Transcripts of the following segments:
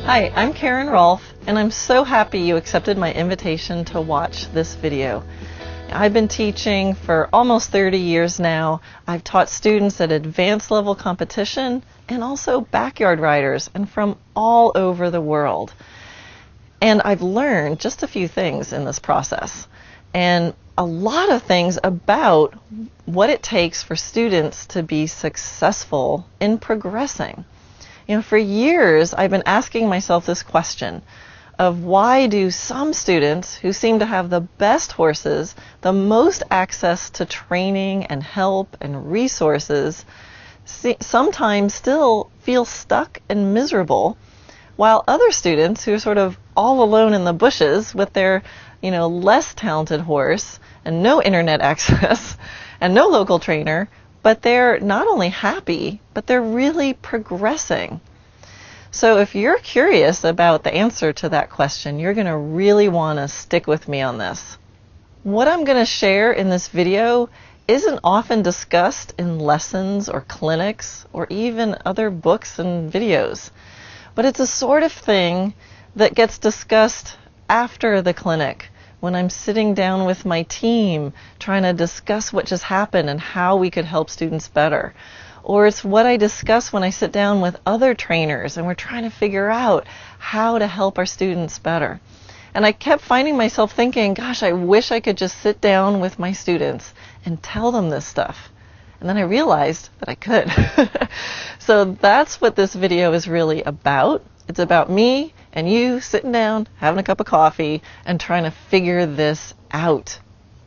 Hi, I'm Karen Rolfe, and I'm so happy you accepted my invitation to watch this video. I've been teaching for almost 30 years now. I've taught students at advanced level competition and also backyard riders and from all over the world. And I've learned just a few things in this process and a lot of things about what it takes for students to be successful in progressing. You know, for years I've been asking myself this question of why do some students who seem to have the best horses, the most access to training and help and resources, sometimes still feel stuck and miserable, while other students who are sort of all alone in the bushes with their, less talented horse and no internet access and no local trainer, but they're not only happy, but they're really progressing. So if you're curious about the answer to that question, you're going to really want to stick with me on this. What I'm going to share in this video isn't often discussed in lessons or clinics or even other books and videos, but it's a sort of thing that gets discussed after the clinic when I'm sitting down with my team trying to discuss what just happened and how we could help students better. Or it's what I discuss when I sit down with other trainers and we're trying to figure out how to help our students better. And I kept finding myself thinking, gosh, I wish I could just sit down with my students and tell them this stuff. And then I realized that I could. So that's what this video is really about. It's about me and you sitting down, having a cup of coffee, and trying to figure this out.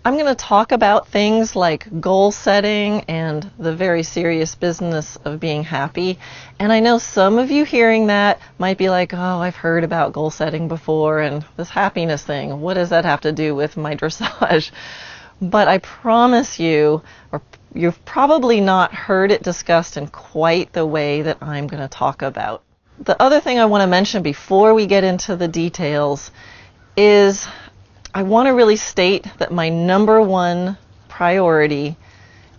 I'm going to talk about things like goal setting and the very serious business of being happy. And I know some of you hearing that might be like, oh, I've heard about goal setting before and this happiness thing. What does that have to do with my dressage? But I promise you, or you've probably not heard it discussed in quite the way that I'm going to talk about. The other thing I want to mention before we get into the details is I want to really state that my number one priority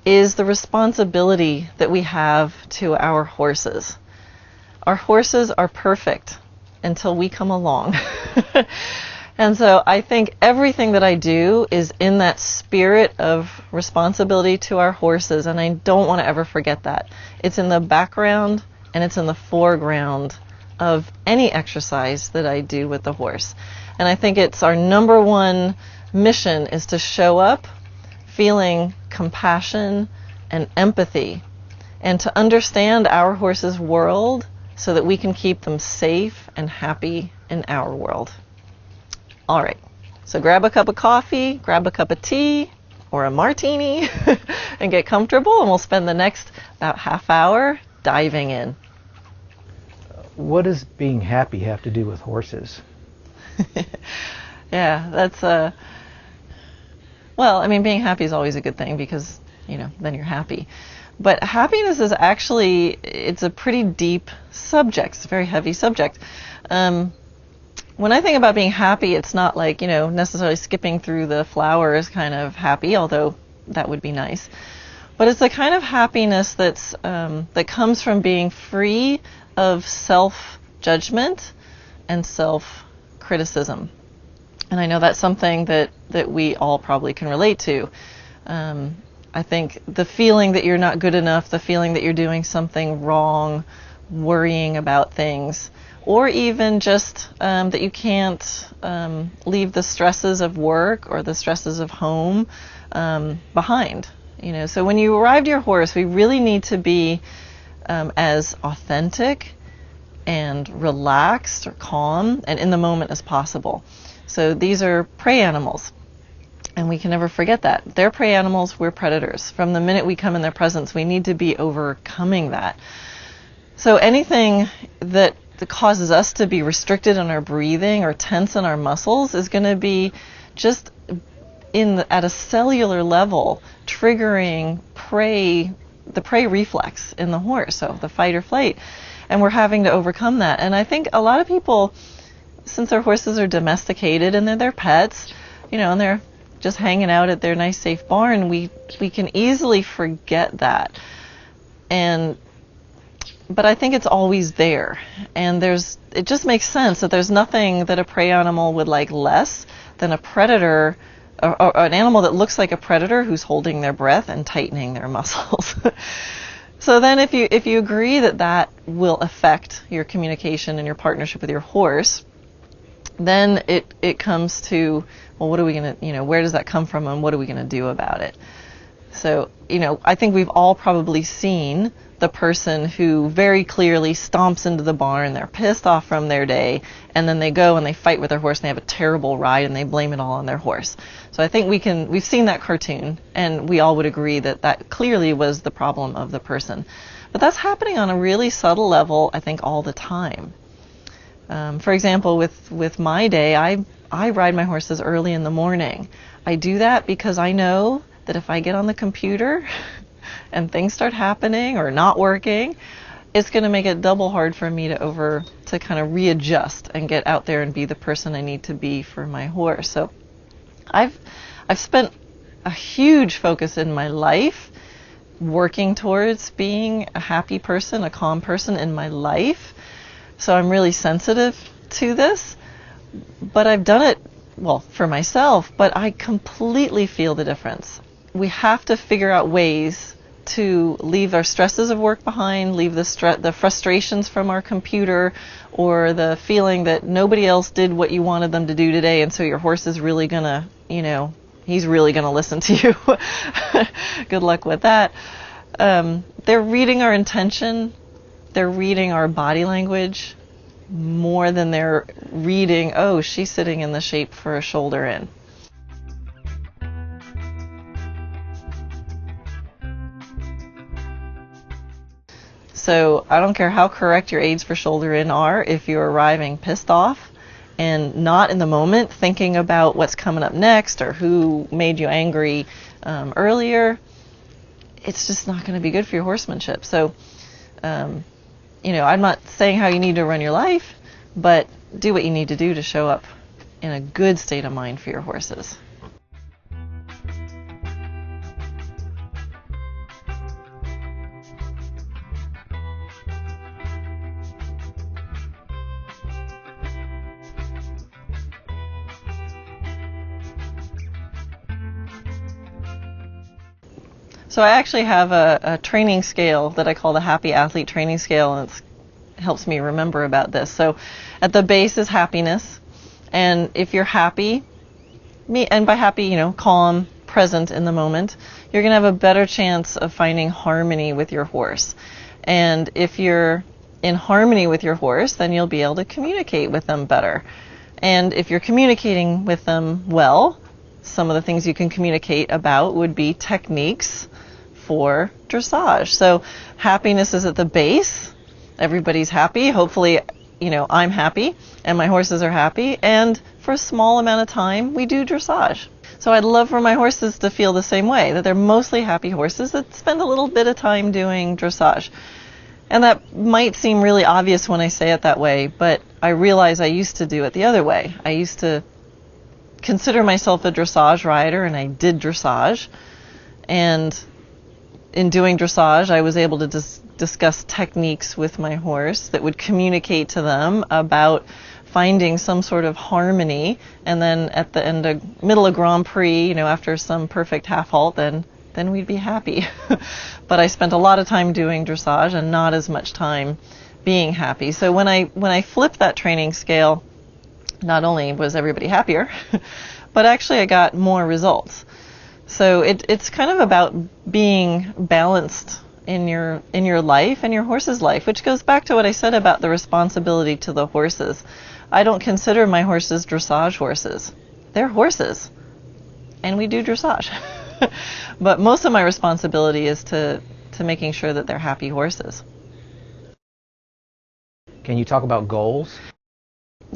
is the responsibility that we have to our horses. Our horses are perfect until we come along. And so I think everything that I do is in that spirit of responsibility to our horses, and I don't want to ever forget that. It's in the background and it's in the foreground of any exercise that I do with the horse. And I think it's our number one mission is to show up feeling compassion and empathy and to understand our horse's world so that we can keep them safe and happy in our world. All right, so grab a cup of coffee, grab a cup of tea or a martini and get comfortable, and we'll spend the next about half hour diving in. What does being happy have to do with horses? Yeah, that's well, I mean, being happy is always a good thing because, then you're happy. But happiness is actually, it's a pretty deep subject. It's a very heavy subject. When I think about being happy, it's not like, necessarily skipping through the flowers kind of happy, although that would be nice. But it's the kind of happiness that's that comes from being free of self-judgment and self-criticism. And I know that's something that we all probably can relate to. I think the feeling that you're not good enough, the feeling that you're doing something wrong, worrying about things, or even just that you can't leave the stresses of work or the stresses of home behind. So when you ride your horse, we really need to be as authentic and relaxed or calm and in the moment as possible. So these are prey animals, and we can never forget that. They're prey animals, we're predators. From the minute we come in their presence, we need to be overcoming that. So anything that causes us to be restricted in our breathing or tense in our muscles is going to be just at a cellular level triggering the prey reflex in the horse, so the fight or flight. And we're having to overcome that. And I think a lot of people, since their horses are domesticated and they're their pets, and they're just hanging out at their nice safe barn, we can easily forget that. And but I think it's always there. And it just makes sense that there's nothing that a prey animal would like less than a predator, or an animal that looks like a predator who's holding their breath and tightening their muscles. So then if you agree that that will affect your communication and your partnership with your horse, then it comes to, well, what are we going to, where does that come from and what are we going to do about it? So, I think we've all probably seen the person who very clearly stomps into the barn, they're pissed off from their day, and then they go and they fight with their horse and they have a terrible ride and they blame it all on their horse. So I think we've seen that cartoon and we all would agree that that clearly was the problem of the person. But that's happening on a really subtle level, I think, all the time. For example, with my day, I ride my horses early in the morning. I do that because I know that if I get on the computer and things start happening or not working, it's going to make it double hard for me to kind of readjust and get out there and be the person I need to be for my horse. So I've spent a huge focus in my life working towards being a happy person, a calm person in my life. So I'm really sensitive to this, but I've done it, well, for myself, but I completely feel the difference. We have to figure out ways to leave our stresses of work behind, leave the frustrations from our computer, or the feeling that nobody else did what you wanted them to do today, and so your horse is really gonna, he's really gonna listen to you. Good luck with that. They're reading our intention. They're reading our body language more than they're reading, oh, she's sitting in the shape for a shoulder in. So I don't care how correct your aids for shoulder in are, if you're arriving pissed off and not in the moment thinking about what's coming up next or who made you angry earlier, it's just not going to be good for your horsemanship. So, I'm not saying how you need to run your life, but do what you need to do to show up in a good state of mind for your horses. So I actually have a training scale that I call the Happy Athlete Training Scale, and it helps me remember about this. So at the base is happiness, and if you're happy, and by happy, calm, present in the moment, you're going to have a better chance of finding harmony with your horse. And if you're in harmony with your horse, then you'll be able to communicate with them better. And if you're communicating with them well, some of the things you can communicate about would be techniques for dressage. So happiness is at the base. Everybody's happy. Hopefully, I'm happy and my horses are happy. And for a small amount of time, we do dressage. So I'd love for my horses to feel the same way, that they're mostly happy horses that spend a little bit of time doing dressage. And that might seem really obvious when I say it that way, but I realize I used to do it the other way. I used to consider myself a dressage rider, and I did dressage. And in doing dressage, I was able to discuss techniques with my horse that would communicate to them about finding some sort of harmony. And then at the middle of Grand Prix, after some perfect half halt, then we'd be happy. But I spent a lot of time doing dressage and not as much time being happy. So when I flipped that training scale, not only was everybody happier, but actually I got more results. So it's kind of about being balanced in your life and your horse's life, which goes back to what I said about the responsibility to the horses. I don't consider my horses dressage horses. They're horses, and we do dressage. But most of my responsibility is to making sure that they're happy horses. Can you talk about goals?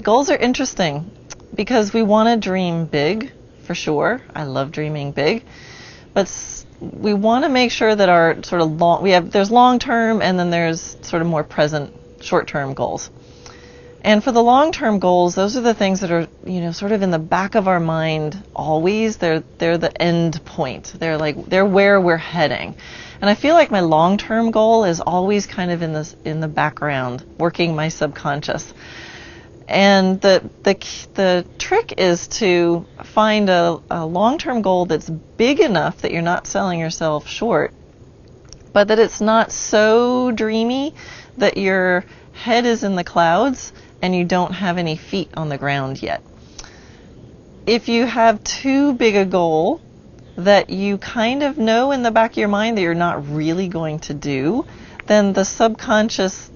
Goals are interesting because we want to dream big, for sure. I love dreaming big, but we want to make sure that our sort of there's long-term and then there's sort of more present short-term goals. And for the long-term goals, those are the things that are, sort of in the back of our mind always. They're the end point. They're where we're heading. And I feel like my long-term goal is always kind of in the background, working my subconscious. And the trick is to find a long-term goal that's big enough that you're not selling yourself short, but that it's not so dreamy that your head is in the clouds and you don't have any feet on the ground yet. If you have too big a goal that you kind of know in the back of your mind that you're not really going to do, then the subconscious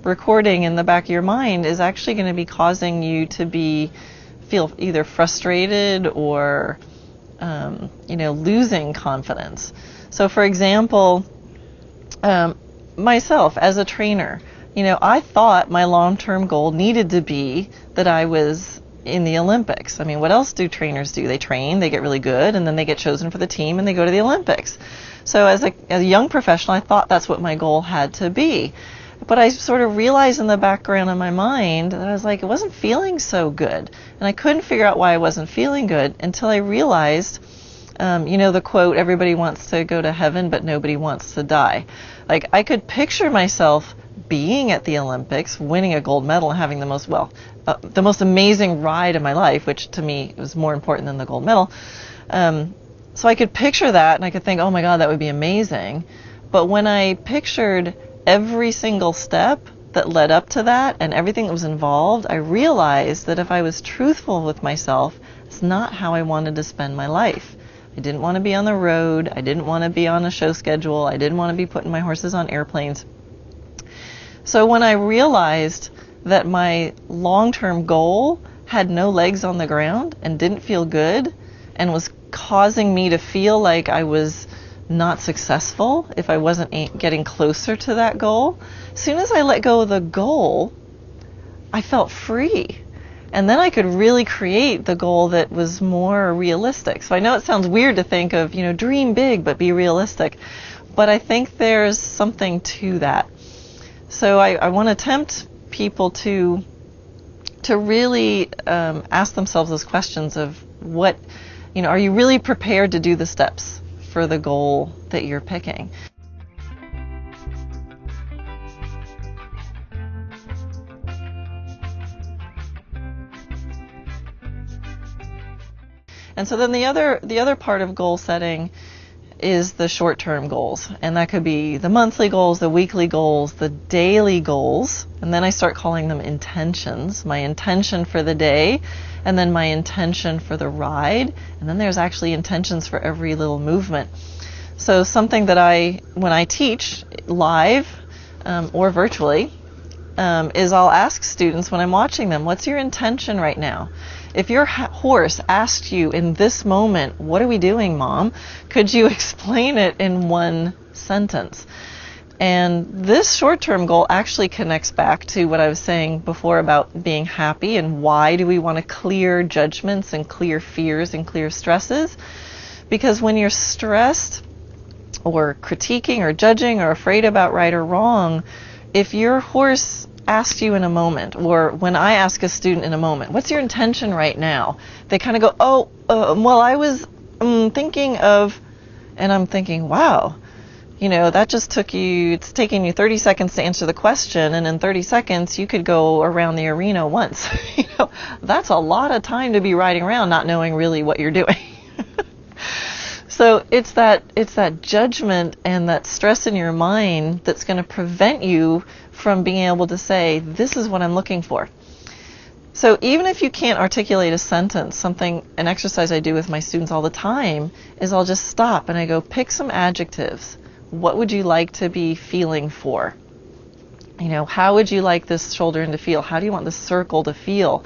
recording in the back of your mind is actually going to be causing you to feel either frustrated or losing confidence. So for example, myself as a trainer, I thought my long-term goal needed to be that I was in the Olympics. I mean, what else do trainers do? They train, they get really good, and then they get chosen for the team and they go to the Olympics. So as a young professional, I thought that's what my goal had to be. But I sort of realized in the background of my mind that I was like, it wasn't feeling so good. And I couldn't figure out why I wasn't feeling good until I realized, the quote, everybody wants to go to heaven, but nobody wants to die. Like, I could picture myself being at the Olympics, winning a gold medal, and having the most amazing ride of my life, which to me was more important than the gold medal. So I could picture that, and I could think, oh my God, that would be amazing. But when I pictured every single step that led up to that and everything that was involved, I realized that if I was truthful with myself, it's not how I wanted to spend my life. I didn't want to be on the road. I didn't want to be on a show schedule. I didn't want to be putting my horses on airplanes. So when I realized that my long-term goal had no legs on the ground and didn't feel good and was causing me to feel like I was not successful if I wasn't getting closer to that goal, as soon as I let go of the goal, I felt free. And then I could really create the goal that was more realistic. So I know it sounds weird to think of, dream big but be realistic, but I think there's something to that. So I want to tempt people to really ask themselves those questions of what, are you really prepared to do the steps for the goal that you're picking? And so then the other part of goal setting is the short-term goals, and that could be the monthly goals, the weekly goals, the daily goals, and then I start calling them intentions. My intention for the day, and then my intention for the ride, and then there's actually intentions for every little movement. So something that when I teach live or virtually, is I'll ask students when I'm watching them, what's your intention right now? If your horse asked you in this moment, what are we doing, Mom? Could you explain it in one sentence? And this short-term goal actually connects back to what I was saying before about being happy and why do we want to clear judgments and clear fears and clear stresses? Because when you're stressed or critiquing or judging or afraid about right or wrong, if your horse asked you in a moment, or when I ask a student in a moment, what's your intention right now? They kind of go, well, I was thinking of, and I'm thinking, wow, that just it's taking you 30 seconds to answer the question, and in 30 seconds you could go around the arena once. That's a lot of time to be riding around not knowing really what you're doing. So it's that judgment and that stress in your mind that's going to prevent you from being able to say, this is what I'm looking for. So even if you can't articulate a sentence, an exercise I do with my students all the time is I'll just stop and I go, pick some adjectives. What would you like to be feeling for? How would you like this shoulder to feel? How do you want this circle to feel?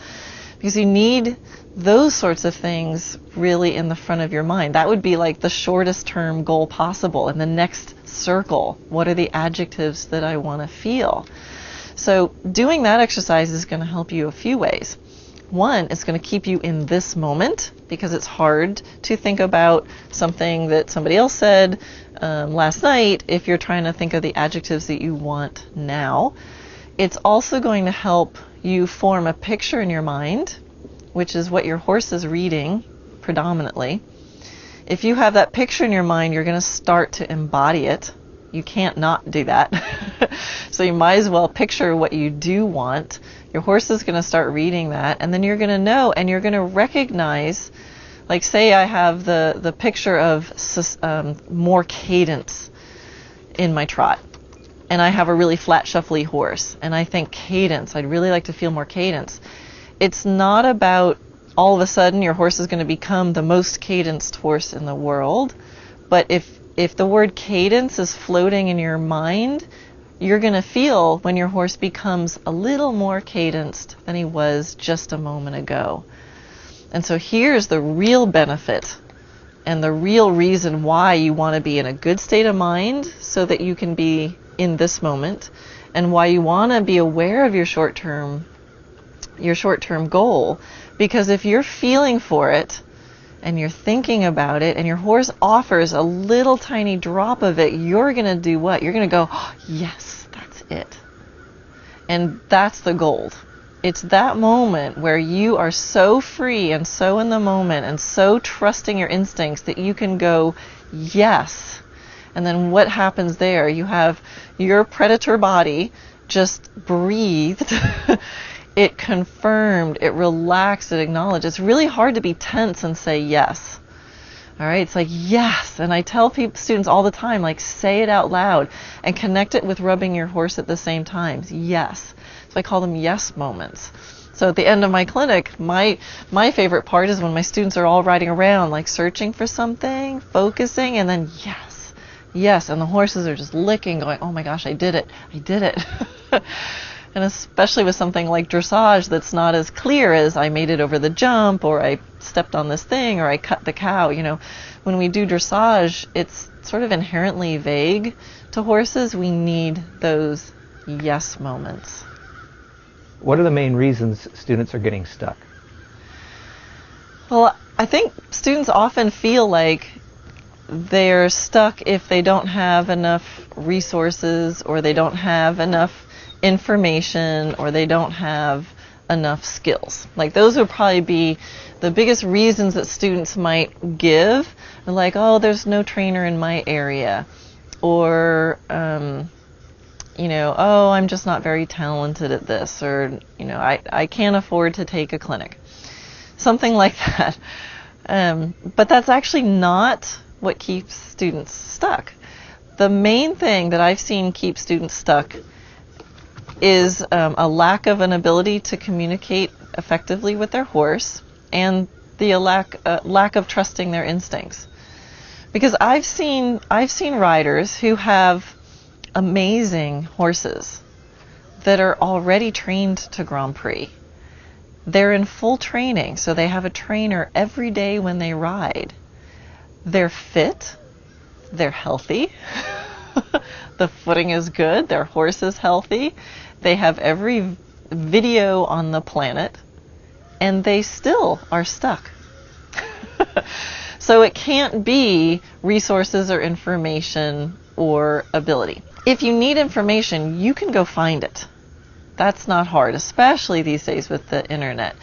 Because you need those sorts of things really in the front of your mind. That would be like the shortest term goal possible. In the next circle, what are the adjectives that I want to feel? So doing that exercise is going to help you a few ways. One, it's going to keep you in this moment because it's hard to think about something that somebody else said last night if you're trying to think of the adjectives that you want now. It's also going to help you form a picture in your mind, which is what your horse is reading predominantly. If you have that picture in your mind, you're going to start to embody it. You can't not do that. So you might as well picture what you do want. Your horse is going to start reading that, and then you're going to know, and you're going to recognize, like say I have the picture of more cadence in my trot, and I have a really flat, shuffly horse, and I think cadence, I'd really like to feel more cadence. It's not about all of a sudden your horse is going to become the most cadenced horse in the world, but if the word cadence is floating in your mind, you're going to feel when your horse becomes a little more cadenced than he was just a moment ago. And so here's the real benefit and the real reason why you want to be in a good state of mind so that you can be in this moment, and why you want to be aware of your short-term goal. Because if you're feeling for it and you're thinking about it and your horse offers a little tiny drop of it, you're going to do what? You're going to go, oh, yes, that's it. And that's the gold. It's that moment where you are so free and so in the moment and so trusting your instincts that you can go, yes. And then what happens there? You have your predator body just breathed. It confirmed, it relaxed, it acknowledged. It's really hard to be tense and say yes. All right, it's like yes. And I tell students all the time, like, say it out loud and connect it with rubbing your horse at the same time. Yes. So I call them yes moments. So at the end of my clinic, my favorite part is when my students are all riding around, like searching for something, focusing, and then yes, yes. And the horses are just licking, going, oh my gosh, I did it. I did it. And especially with something like dressage that's not as clear as I made it over the jump, or I stepped on this thing, or I cut the cow. You know, when we do dressage, it's sort of inherently vague to horses. We need those yes moments. What are the main reasons students are getting stuck? Well, I think students often feel like they're stuck if they don't have enough resources, or they don't have enough information, or they don't have enough skills. Like, those would probably be the biggest reasons that students might give. They're like, oh, there's no trainer in my area, or you know, oh, I'm just not very talented at this, or, you know, I can't afford to take a clinic. Something like that. But that's actually not what keeps students stuck. The main thing that I've seen keep students stuck is a lack of an ability to communicate effectively with their horse, and the lack of trusting their instincts. Because I've seen riders who have amazing horses that are already trained to Grand Prix. They're in full training, so they have a trainer every day when they ride. They're fit, they're healthy, the footing is good, their horse is healthy, they have every video on the planet, and they still are stuck. So it can't be resources or information or ability. If you need information, you can go find it. That's not hard, especially these days with the internet.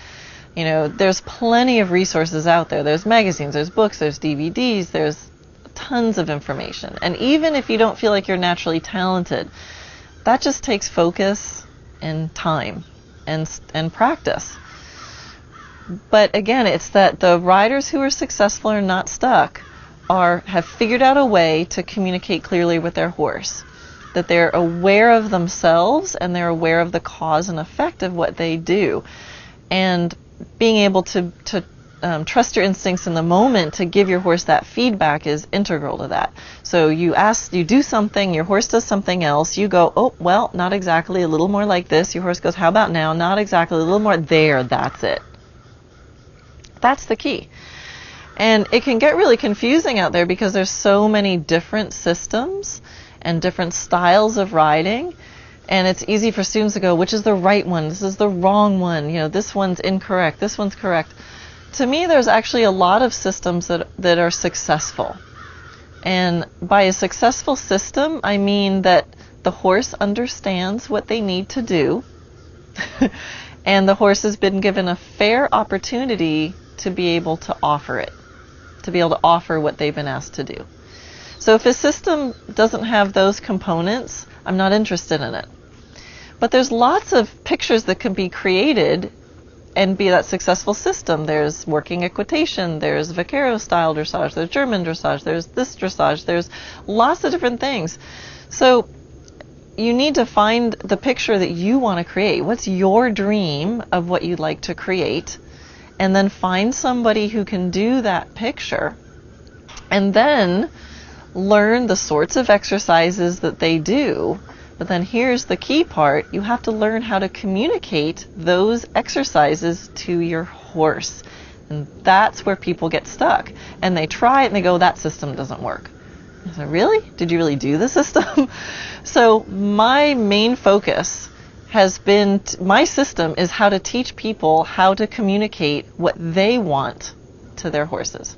You know, there's plenty of resources out there. There's magazines, there's books, there's DVDs, there's tons of information. And even if you don't feel like you're naturally talented, that just takes focus and time and practice. But again, it's that the riders who are successful or not stuck have figured out a way to communicate clearly with their horse, that they're aware of themselves and they're aware of the cause and effect of what they do, and being able to trust your instincts in the moment to give your horse that feedback is integral to that. So you do something, your horse does something else, you go, oh, well, not exactly, a little more like this. Your horse goes, how about now? Not exactly, a little more there, that's it. That's the key. And it can get really confusing out there because there's so many different systems and different styles of riding, and it's easy for students to go, which is the right one? This is the wrong one. You know, this one's incorrect, this one's correct. To me, there's actually a lot of systems that are successful. And by a successful system, I mean that the horse understands what they need to do and the horse has been given a fair opportunity to be able to offer it, to be able to offer what they've been asked to do. So if a system doesn't have those components, I'm not interested in it. But there's lots of pictures that can be created and be that successful system. There's working equitation, there's Vaquero style dressage, there's German dressage, there's this dressage, there's lots of different things. So you need to find the picture that you want to create. What's your dream of what you'd like to create? And then find somebody who can do that picture. And then learn the sorts of exercises that they do. But then here's the key part. You have to learn how to communicate those exercises to your horse. And that's where people get stuck. And they try it and they go, that system doesn't work. I said, really? Did you really do the system? So my main focus has been, my system is how to teach people how to communicate what they want to their horses.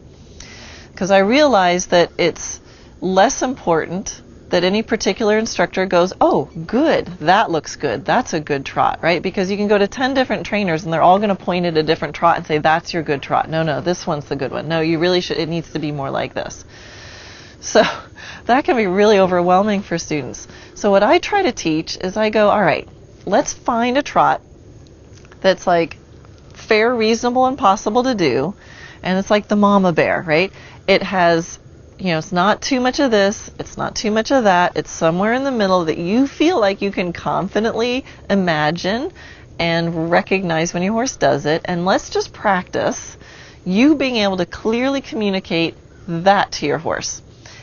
Because I realize that it's less important that any particular instructor goes, oh, good, that looks good, that's a good trot, right? Because you can go to 10 different trainers and they're all going to point at a different trot and say, that's your good trot. No, this one's the good one. No, you really should, it needs to be more like this. So that can be really overwhelming for students. So what I try to teach is I go, all right, let's find a trot that's like fair, reasonable, and possible to do. And it's like the mama bear, right? It has, it's not too much of this, it's not too much of that, it's somewhere in the middle that you feel like you can confidently imagine and recognize when your horse does it. And let's just practice you being able to clearly communicate that to your horse.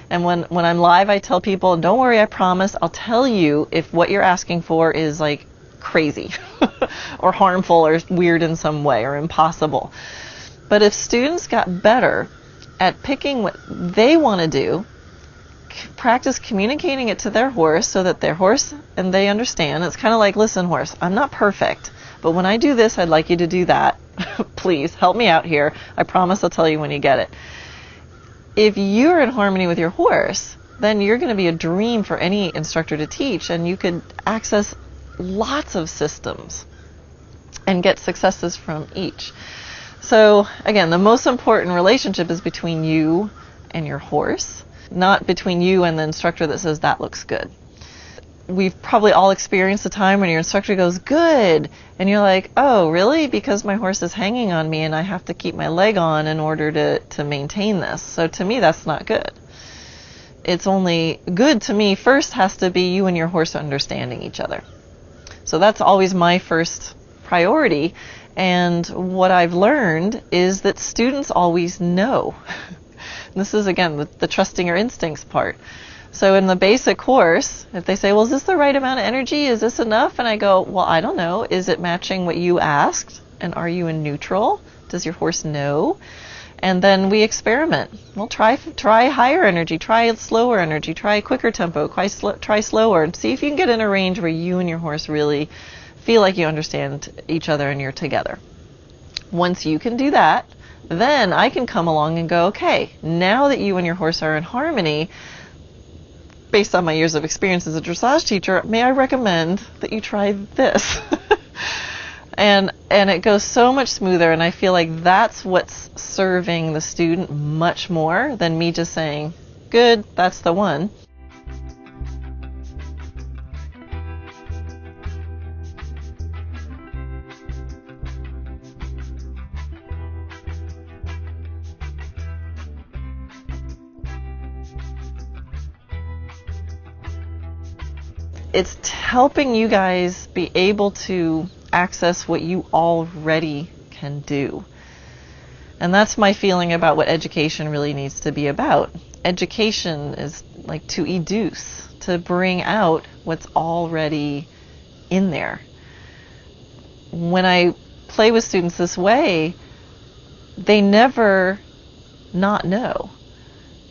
And when I'm live, I tell people, don't worry, I promise, I'll tell you if what you're asking for is like crazy or harmful or weird in some way or impossible. But if students got better at picking what they want to do, practice communicating it to their horse so that their horse and they understand. It's kind of like, listen, horse, I'm not perfect, but when I do this, I'd like you to do that. Please help me out here. I promise I'll tell you when you get it. If you're in harmony with your horse, then you're going to be a dream for any instructor to teach, and you could access lots of systems and get successes from each. So again, the most important relationship is between you and your horse, not between you and the instructor that says that looks good. We've probably all experienced a time when your instructor goes, good, and you're like, oh, really? Because my horse is hanging on me and I have to keep my leg on in order to maintain this. So to me, that's not good. It's only good to me first has to be you and your horse understanding each other. So that's always my first priority. And what I've learned is that students always know. This is, again, the trusting your instincts part. So in the basic course, if they say, well, is this the right amount of energy? Is this enough? And I go, well, I don't know. Is it matching what you asked? And are you in neutral? Does your horse know? And then we experiment. We'll try higher energy, try slower energy, try quicker tempo, try slower, and see if you can get in a range where you and your horse really feel like you understand each other and you're together. Once you can do that, then I can come along and go, okay, now that you and your horse are in harmony, based on my years of experience as a dressage teacher, may I recommend that you try this? and it goes so much smoother, and I feel like that's what's serving the student much more than me just saying, good, that's the one. It's helping you guys be able to access what you already can do. And that's my feeling about what education really needs to be about. Education is like to educe, to bring out what's already in there. When I play with students this way, they never not know.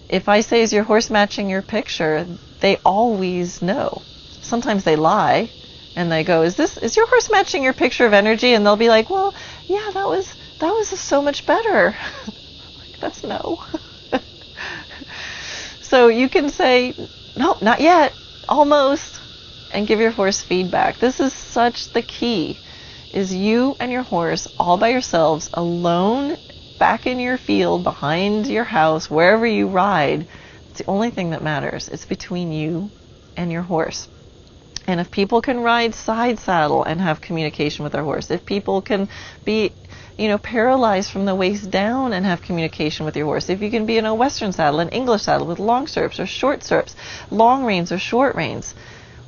If I say, is your horse matching your picture? They always know. Sometimes they lie and they go, is your horse matching your picture of energy? And they'll be like, well, yeah, that was so much better. Like, that's no. So you can say, no, not yet, almost, and give your horse feedback. This is such the key, is you and your horse all by yourselves, alone, back in your field, behind your house, wherever you ride. It's the only thing that matters. It's between you and your horse. And if people can ride side saddle and have communication with their horse, if people can be, paralyzed from the waist down and have communication with your horse, if you can be in a Western saddle, an English saddle with long stirrups or short stirrups, long reins or short reins,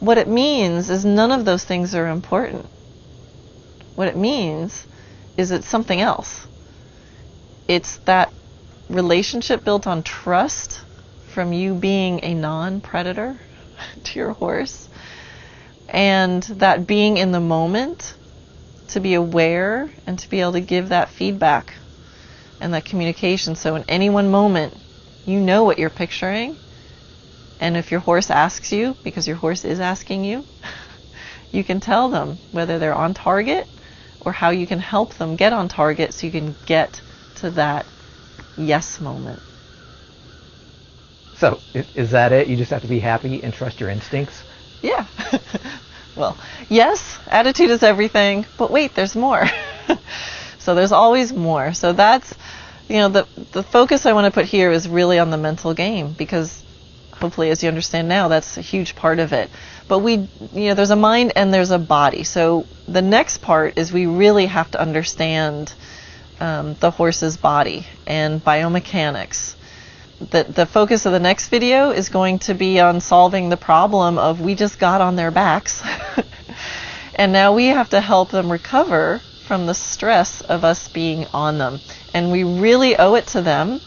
what it means is none of those things are important. What it means is it's something else. It's that relationship built on trust from you being a non-predator to your horse, and that being in the moment, to be aware and to be able to give that feedback and that communication. So in any one moment, you know what you're picturing, and if your horse asks you, because your horse is asking you, you can tell them whether they're on target or how you can help them get on target so you can get to that yes moment. So is that it? You just have to be happy and trust your instincts? Yeah. Well, yes, attitude is everything, but wait, there's more. So there's always more. So that's, the focus I want to put here is really on the mental game, because hopefully, as you understand now, that's a huge part of it. But there's a mind and there's a body. So the next part is we really have to understand the horse's body and biomechanics. The focus of the next video is going to be on solving the problem of we just got on their backs and now we have to help them recover from the stress of us being on them. And we really owe it to them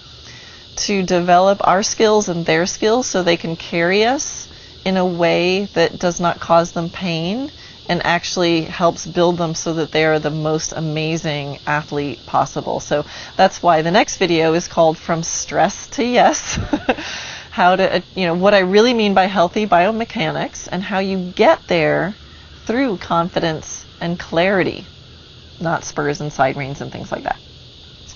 to develop our skills and their skills so they can carry us in a way that does not cause them pain and actually helps build them so that they are the most amazing athlete possible. So that's why the next video is called From Stress to Yes. How to, what I really mean by healthy biomechanics and how you get there through confidence and clarity, not spurs and side reins and things like that.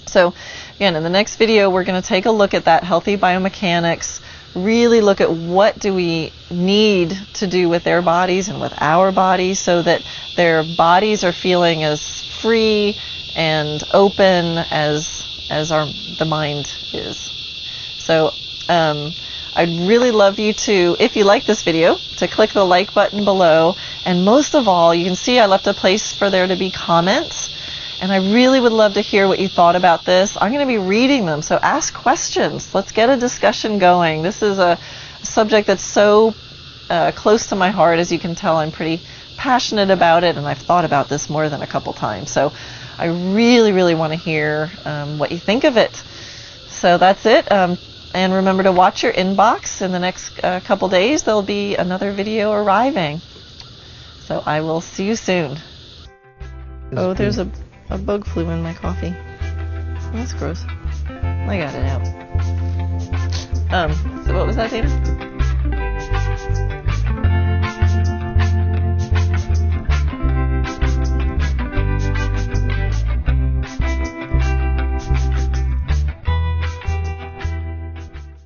So again, in the next video, we're going to take a look at that healthy biomechanics, really look at what do we need to do with their bodies and with our bodies so that their bodies are feeling as free and open as the mind is. So I'd really love you to, if you like this video, to click the like button below. And most of all, you can see I left a place for there to be comments. And I really would love to hear what you thought about this. I'm going to be reading them, so ask questions. Let's get a discussion going. This is a subject that's so close to my heart. As you can tell, I'm pretty passionate about it, and I've thought about this more than a couple times. So I really, really want to hear what you think of it. So that's it. And remember to watch your inbox. In the next couple days, there'll be another video arriving. So I will see you soon. Oh, there's a bug flew in my coffee. That's gross. I got it out. So what was that, Dana?